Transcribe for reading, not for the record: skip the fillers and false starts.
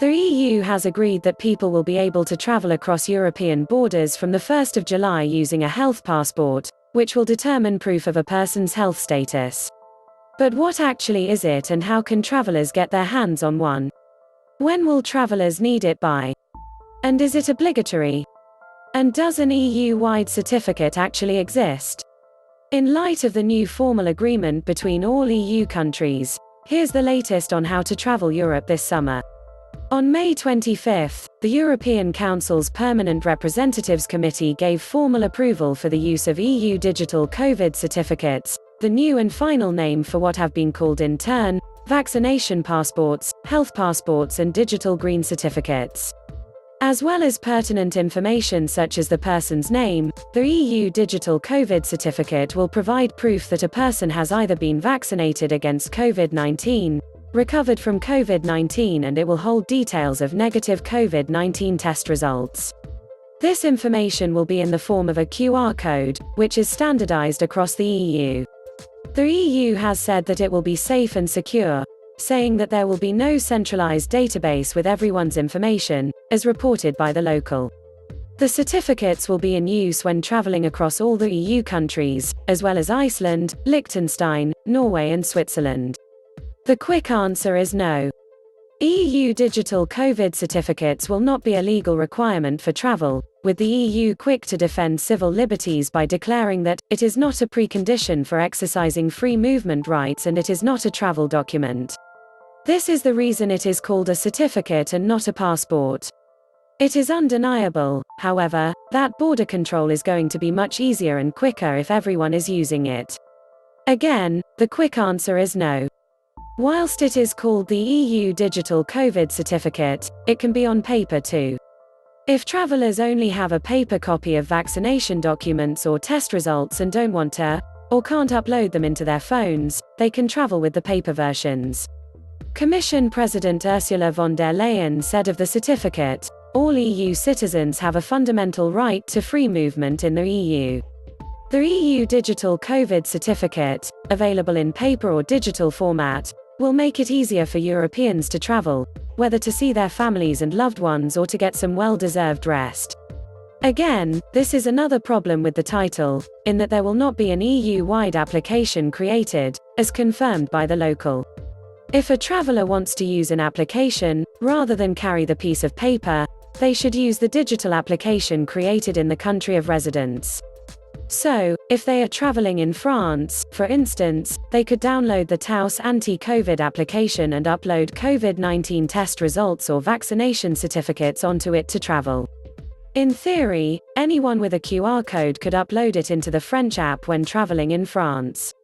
The EU has agreed that people will be able to travel across European borders from the 1st of July using a health passport, which will determine proof of a person's health status. But what actually is it, and how can travelers get their hands on one? When will travelers need it by? And is it obligatory? And does an EU-wide certificate actually exist? In light of the new formal agreement between all EU countries, here's the latest on how to travel Europe this summer. On May 25, the European Council's Permanent Representatives Committee gave formal approval for the use of EU digital COVID certificates, the new and final name for what have been called in turn, vaccination passports, health passports and digital green certificates. As well as pertinent information such as the person's name, the EU digital COVID certificate will provide proof that a person has either been vaccinated against COVID-19, recovered from COVID-19, and it will hold details of negative COVID-19 test results. This information will be in the form of a QR code, which is standardized across the EU. The EU has said that it will be safe and secure, saying that there will be no centralized database with everyone's information, as reported by The Local. The certificates will be in use when traveling across all the EU countries, as well as Iceland, Liechtenstein, Norway and Switzerland. The quick answer is no. EU digital COVID certificates will not be a legal requirement for travel, with the EU quick to defend civil liberties by declaring that it is not a precondition for exercising free movement rights and it is not a travel document. This is the reason it is called a certificate and not a passport. It is undeniable, however, that border control is going to be much easier and quicker if everyone is using it. Again, the quick answer is no. Whilst it is called the EU Digital COVID Certificate, it can be on paper too. If travelers only have a paper copy of vaccination documents or test results and don't want to, or can't upload them into their phones, they can travel with the paper versions. Commission President Ursula von der Leyen said of the certificate, "All EU citizens have a fundamental right to free movement in the EU." The EU Digital COVID Certificate, available in paper or digital format, will make it easier for Europeans to travel, whether to see their families and loved ones or to get some well-deserved rest. Again, this is another problem with the title, in that there will not be an EU-wide application created, as confirmed by The Local. If a traveler wants to use an application, rather than carry the piece of paper, they should use the digital application created in the country of residence. So, if they are traveling in France, for instance, they could download the Taos anti-COVID application and upload COVID-19 test results or vaccination certificates onto it to travel. In theory, anyone with a QR code could upload it into the French app when traveling in France.